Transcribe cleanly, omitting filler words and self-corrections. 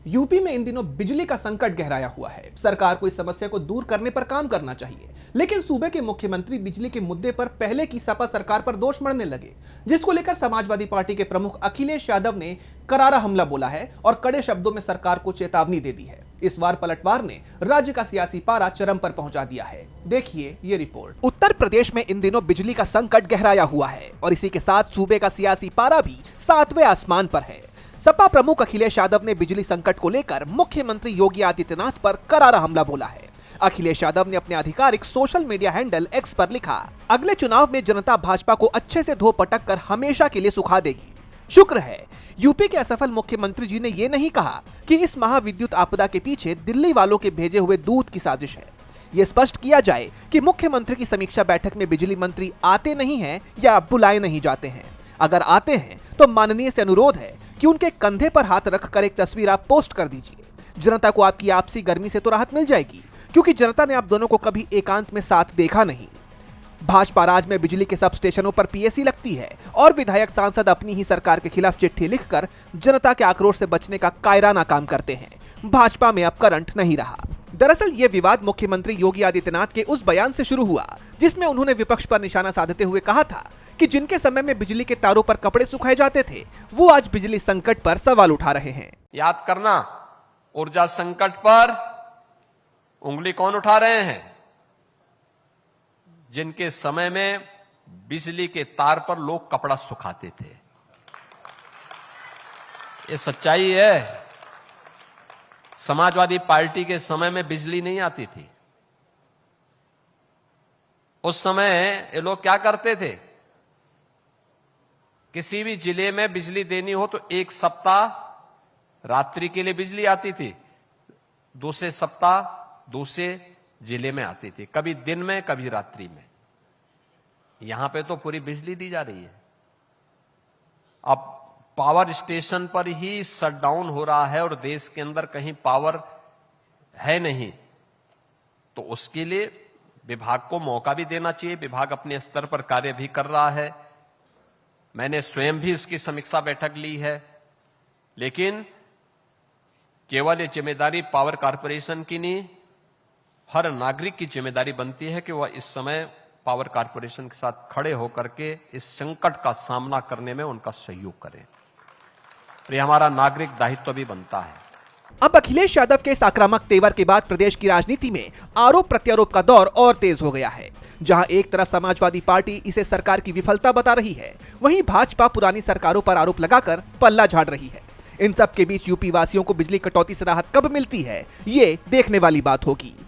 UP में इन दिनों बिजली का संकट गहराया हुआ है। सरकार को इस समस्या को दूर करने पर काम करना चाहिए, लेकिन सूबे के मुख्यमंत्री बिजली के मुद्दे पर पहले की सपा सरकार पर दोष मढ़ने लगे, जिसको लेकर समाजवादी पार्टी के प्रमुख अखिलेश यादव ने करारा हमला बोला है और कड़े शब्दों में सरकार को चेतावनी दे दी है। इस बार पलटवार ने राज्य का सियासी पारा चरम पर पहुंचा दिया है। देखिए ये रिपोर्ट। उत्तर प्रदेश में इन दिनों बिजली का संकट गहराया हुआ है और इसी के साथ सूबे का सियासी पारा भी 7वें आसमान पर है। सपा प्रमुख अखिलेश यादव ने बिजली संकट को लेकर मुख्यमंत्री योगी आदित्यनाथ पर करारा हमला बोला है। अखिलेश यादव ने अपने आधिकारिक सोशल मीडिया हैंडल एक्स पर लिखा, अगले चुनाव में जनता भाजपा को अच्छे से धो पटक कर हमेशा के लिए सुखा देगी। शुक्र है यूपी के असफल मुख्यमंत्री जी ने ये नहीं कहा कि इस महाविद्युत आपदा के पीछे दिल्ली वालों के भेजे हुए दूत की साजिश है। ये स्पष्ट किया जाए कि मुख्यमंत्री की समीक्षा बैठक में बिजली मंत्री आते नहीं हैं या बुलाए नहीं जाते हैं। अगर आते हैं तो माननीय से अनुरोध है कि उनके कंधे पर हाथ रखकर एक तस्वीर आप पोस्ट कर दीजिए। जनता को आपकी आपसी गर्मी से तो राहत मिल जाएगी, क्योंकि जनता ने आप दोनों को कभी एकांत में साथ देखा नहीं। भाजपा राज में बिजली के सब स्टेशनों पर पीएसी लगती है और विधायक सांसद अपनी ही सरकार के खिलाफ चिट्ठी लिखकर जनता के आक्रोश से बचने का कायराना काम करते हैं। भाजपा में अब करंट नहीं रहा। दरअसल ये विवाद मुख्यमंत्री योगी आदित्यनाथ के उस बयान से शुरू हुआ जिसमें उन्होंने विपक्ष पर निशाना साधते हुए कहा था कि जिनके समय में बिजली के तारों पर कपड़े सुखाए जाते थे, वो आज बिजली संकट पर सवाल उठा रहे हैं। याद करना, ऊर्जा संकट पर उंगली कौन उठा रहे हैं? जिनके समय में बिजली के तार पर लोग कपड़ा सुखाते थे। ये सच्चाई है। समाजवादी पार्टी के समय में बिजली नहीं आती थी। उस समय ये लोग क्या करते थे? किसी भी जिले में बिजली देनी हो तो एक सप्ताह रात्रि के लिए बिजली आती थी, दूसरे सप्ताह दूसरे जिले में आती थी, कभी दिन में कभी रात्रि में। यहां पे तो पूरी बिजली दी जा रही है। अब पावर स्टेशन पर ही शटडाउन हो रहा है और देश के अंदर कहीं पावर है नहीं, तो उसके लिए विभाग को मौका भी देना चाहिए। विभाग अपने स्तर पर कार्य भी कर रहा है। मैंने स्वयं भी इसकी समीक्षा बैठक ली है, लेकिन केवल ये जिम्मेदारी पावर कॉर्पोरेशन की नहीं, हर नागरिक की जिम्मेदारी बनती है कि वह इस समय पावर कॉर्पोरेशन के साथ खड़े होकर के इस संकट का सामना करने में उनका सहयोग करें। ये हमारा नागरिक दायित्व भी बनता है। अब अखिलेश यादव के इस आक्रामक तेवर के बाद प्रदेश की राजनीति में आरोप प्रत्यारोप का दौर और तेज हो गया है। जहां एक तरफ समाजवादी पार्टी इसे सरकार की विफलता बता रही है, वहीं भाजपा पुरानी सरकारों पर आरोप लगाकर पल्ला झाड़ रही है। इन सब के बीच यूपी वासियों को बिजली कटौती से राहत कब मिलती है, ये देखने वाली बात होगी।